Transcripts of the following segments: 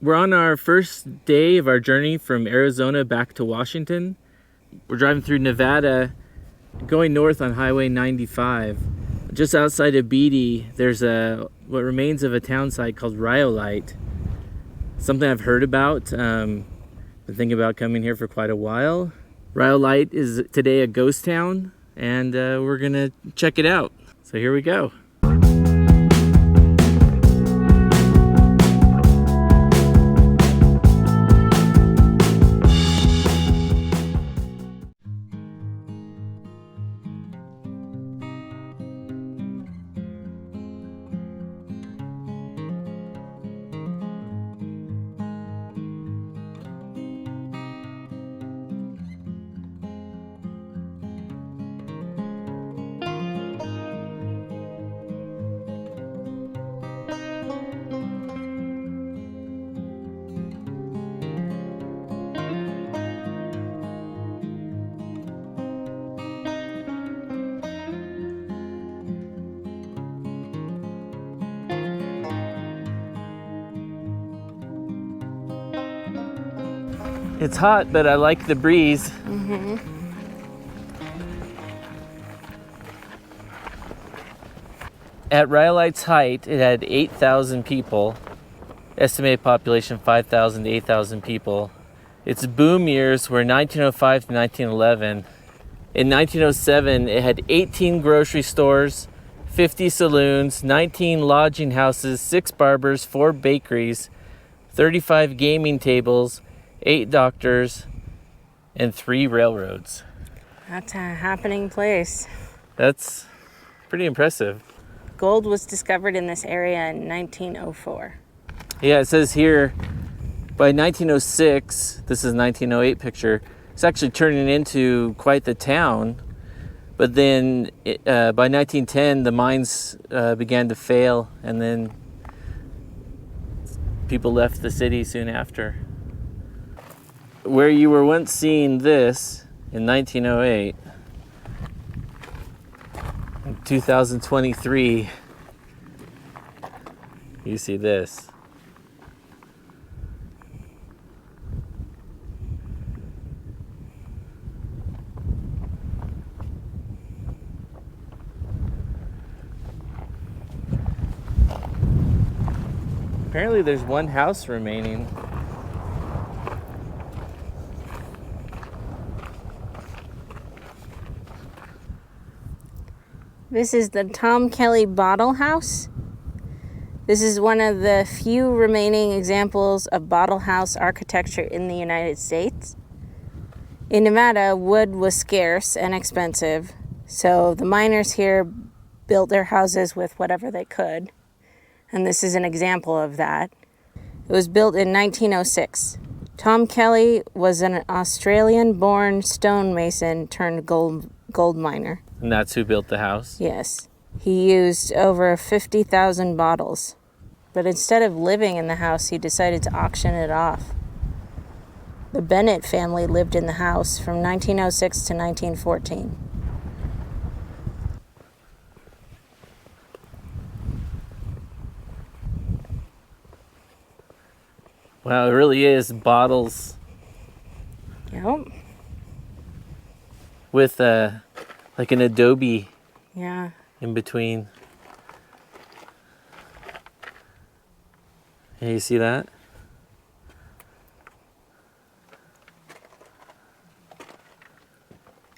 We're on our first day of our journey from Arizona back to Washington. We're driving through Nevada, going north on Highway 95. Just outside of Beatty, there's what remains of a town site called Rhyolite. Something I've heard about. Been thinking about coming here for quite a while. Rhyolite is today a ghost town, and we're gonna check it out. So here we go. It's hot, but I like the breeze. Mm-hmm. At Rhyolite's height, it had 8,000 people. Estimated population 5,000 to 8,000 people. Its boom years were 1905 to 1911. In 1907, it had 18 grocery stores, 50 saloons, 19 lodging houses, 6 barbers, 4 bakeries, 35 gaming tables, 8 doctors, and 3 railroads. That's a happening place. That's pretty impressive. Gold was discovered in this area in 1904. Yeah, it says here, by 1906, this is 1908 picture, it's actually turning into quite the town. But then by 1910, the mines began to fail, and then people left the city soon after. Where you were once seeing this in 1908, in 2023, you see this. Apparently there's one house remaining. This is the Tom Kelly Bottle House. This is one of the few remaining examples of bottle house architecture in the United States. In Nevada, wood was scarce and expensive, so the miners here built their houses with whatever they could, and this is an example of that. It was built in 1906. Tom Kelly was an Australian-born stonemason turned gold miner. And that's who built the house? Yes. He used over 50,000 bottles. But instead of living in the house, he decided to auction it off. The Bennett family lived in the house from 1906 to 1914. Wow, it really is bottles. Yep. With like an adobe Yeah. in between. Yeah, you see that?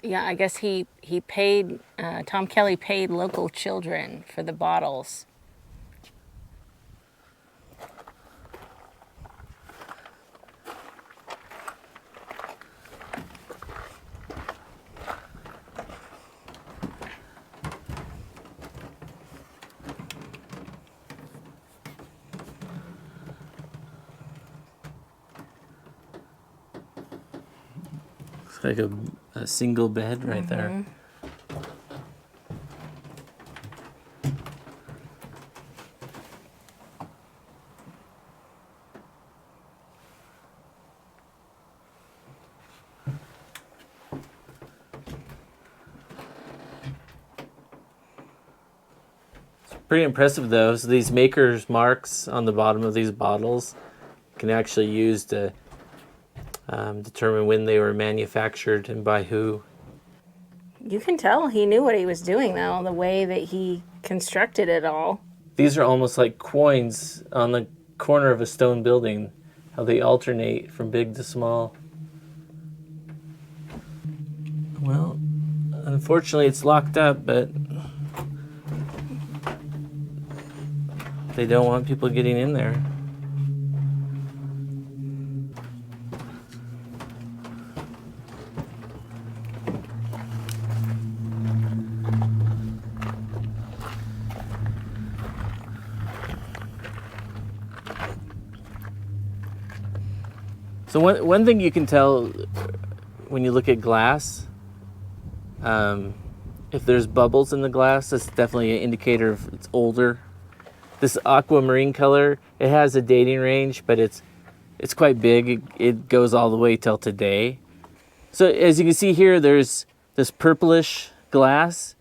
Yeah, I guess he paid, Tom Kelly paid local children for the bottles. It's like a single bed right there. Pretty impressive though. So these maker's marks on the bottom of these bottles, can actually use to determine when they were manufactured and by who. You can tell he knew what he was doing, though, the way that he constructed it all. These are almost like coins on the corner of a stone building, how they alternate from big to small. Well, unfortunately it's locked up, but they don't want people getting in there. So one thing you can tell when you look at glass, if there's bubbles in the glass, that's definitely an indicator of it's older. This aquamarine color, it has a dating range, but it's quite big. It goes all the way till today. So as you can see here, there's this purplish glass,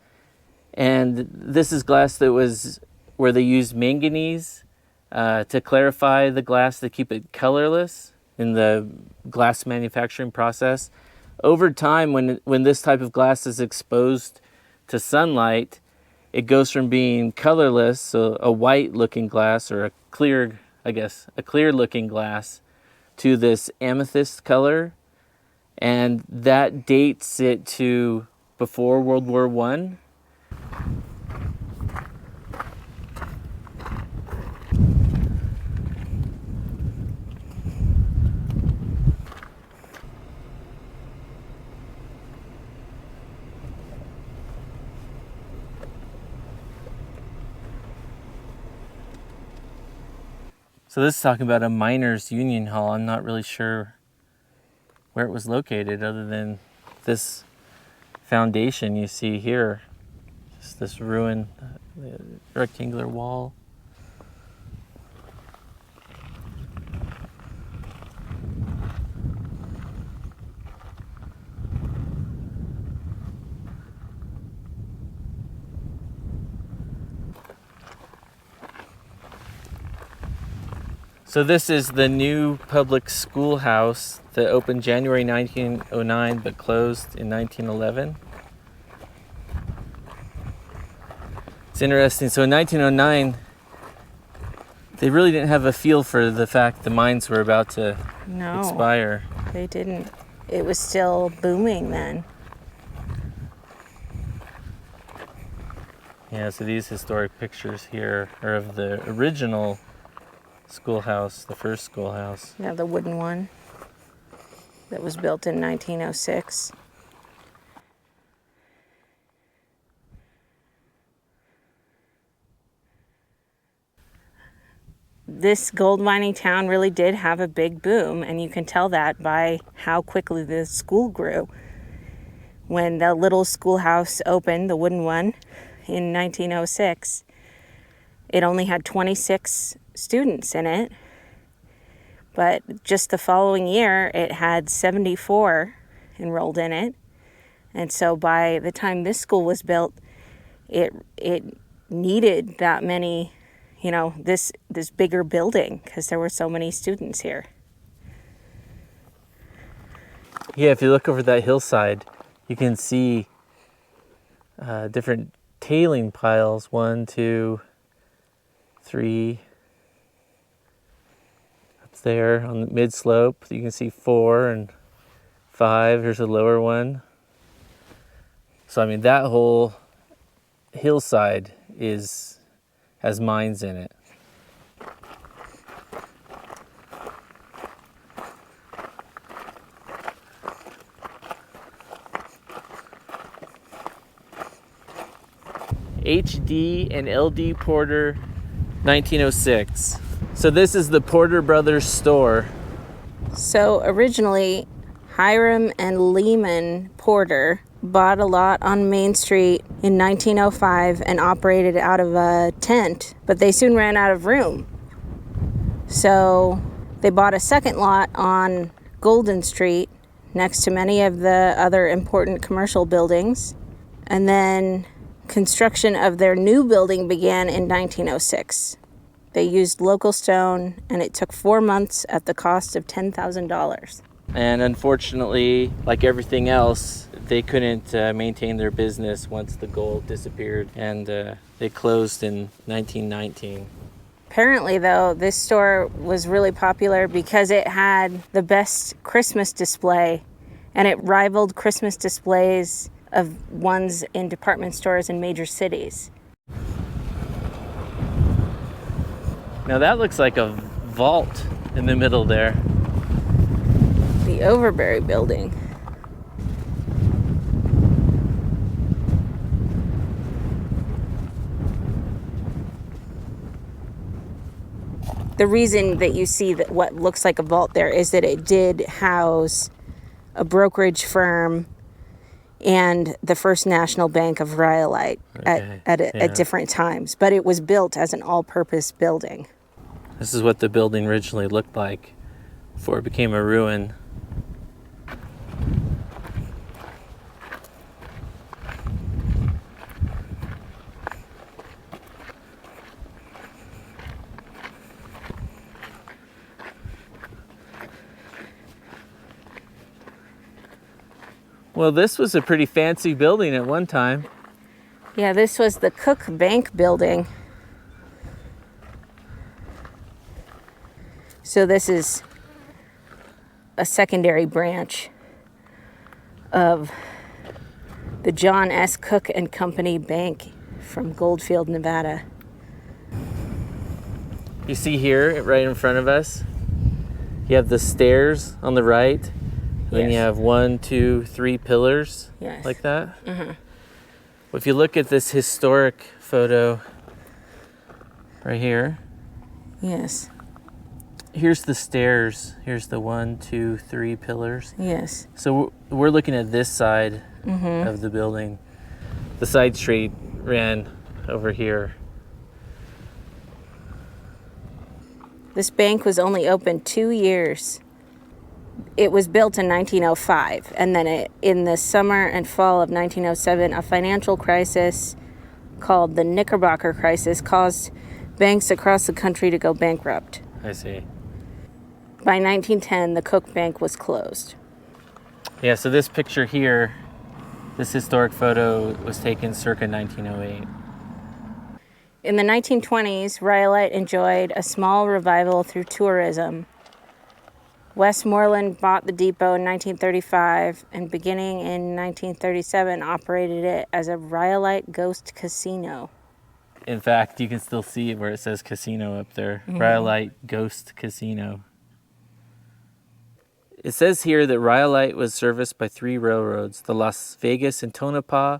and this is glass that was where they used manganese to clarify the glass to keep it colorless in the glass manufacturing process. Over time, when this type of glass is exposed to sunlight, it goes from being colorless, so a white looking glass, or a clear looking glass, to this amethyst color. And that dates it to before World War I. So this is talking about a miners' union hall. I'm not really sure where it was located other than this foundation you see here. Just this ruined rectangular wall. So this is the new public schoolhouse that opened January 1909 but closed in 1911. It's interesting. So in 1909, they really didn't have a feel for the fact the mines were about to expire. They didn't. It was still booming then. Yeah, so these historic pictures here are of the original schoolhouse, the first schoolhouse. Yeah, the wooden one that was built in 1906. This gold mining town really did have a big boom, and you can tell that by how quickly the school grew. When the little schoolhouse opened, the wooden one, in 1906, it only had 26 students in it, but just the following year it had 74 enrolled in it. And so by the time this school was built, it needed that many, this bigger building, because there were so many students here. Yeah, if you look over that hillside, you can see different tailing piles. 1, 2, 3. There on the mid slope, you can see 4 and 5. Here's a lower one. So I mean, that whole hillside has mines in it. HD and LD Porter, 1906. So this is the Porter Brothers store. So originally, Hiram and Lehman Porter bought a lot on Main Street in 1905 and operated out of a tent, but they soon ran out of room. So they bought a second lot on Golden Street next to many of the other important commercial buildings. And then construction of their new building began in 1906. They used local stone, and it took 4 months at the cost of $10,000. And unfortunately, like everything else, they couldn't maintain their business once the gold disappeared, and they closed in 1919. Apparently, though, this store was really popular because it had the best Christmas display, and it rivaled Christmas displays of ones in department stores in major cities. Now that looks like a vault in the middle there. The Overbury building. The reason that you see that what looks like a vault there is that it did house a brokerage firm and the First National Bank of Rhyolite at different times. But it was built as an all-purpose building. This is what the building originally looked like before it became a ruin. Well, this was a pretty fancy building at one time. Yeah, this was the Cook Bank building. So this is a secondary branch of the John S. Cook and Company Bank from Goldfield, Nevada. You see here, right in front of us, you have the stairs on the right. Then you have 1, 2, 3 pillars, like that. Mm-hmm. Well, if you look at this historic photo right here. Yes. Here's the stairs. Here's the 1, 2, 3 pillars. Yes. So we're looking at this side of the building. The side street ran over here. This bank was only open 2 years. It was built in 1905, and then in the summer and fall of 1907, a financial crisis called the Knickerbocker Crisis caused banks across the country to go bankrupt. I see. By 1910, the Cook Bank was closed. Yeah, so this picture here, this historic photo was taken circa 1908. In the 1920s, Rhyolite enjoyed a small revival through tourism. Westmoreland bought the depot in 1935 and beginning in 1937 operated it as a Rhyolite Ghost Casino. In fact, you can still see where it says casino up there. Rhyolite Ghost Casino. It says here that Rhyolite was serviced by 3 railroads, the Las Vegas and Tonopah,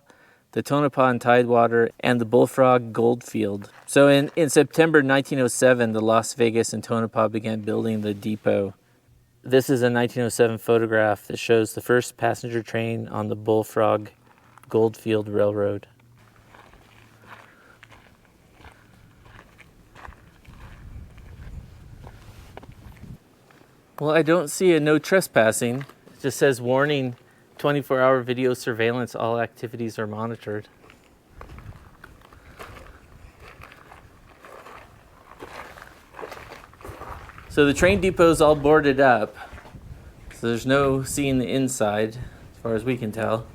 the Tonopah and Tidewater, and the Bullfrog Goldfield. So in September 1907, the Las Vegas and Tonopah began building the depot. This is a 1907 photograph that shows the first passenger train on the Bullfrog Goldfield Railroad. Well, I don't see a no trespassing. It just says warning, 24-hour video surveillance, all activities are monitored. So the train depot's all boarded up. So there's no seeing the inside, as far as we can tell.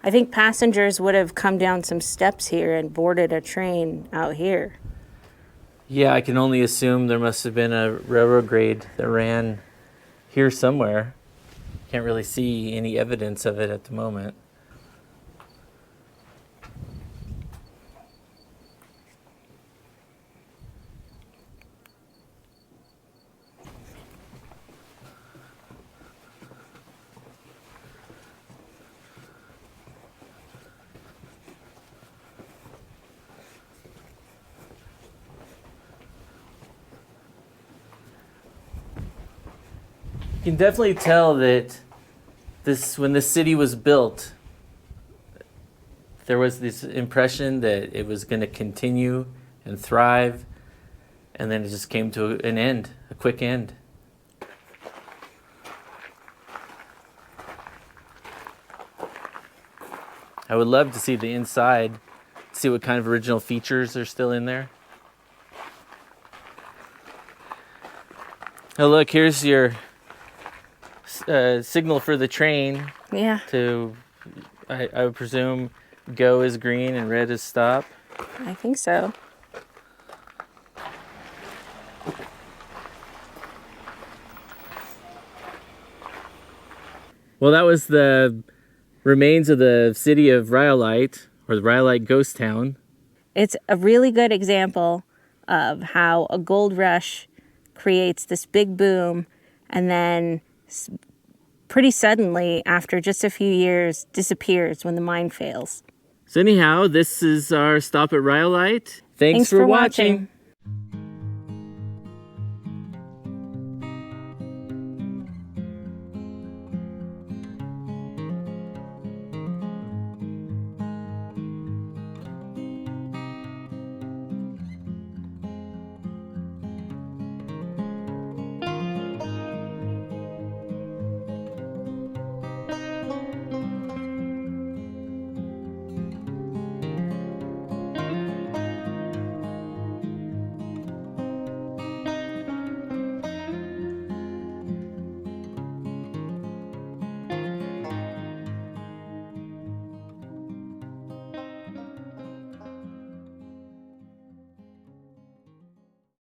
I think passengers would have come down some steps here and boarded a train out here. Yeah, I can only assume there must have been a railroad grade that ran here somewhere. Can't really see any evidence of it at the moment. You can definitely tell that when the city was built, there was this impression that it was going to continue and thrive, and then it just came to an end, a quick end. I would love to see the inside, see what kind of original features are still in there. Oh, look, here's your signal for the train. Yeah. To, I would presume, go is green and red is stop. I think so. Well, that was the remains of the city of Rhyolite, or the Rhyolite Ghost Town. It's a really good example of how a gold rush creates this big boom and then pretty suddenly, after just a few years, disappears when the mine fails. So anyhow, this is our stop at Rhyolite. Thanks for watching.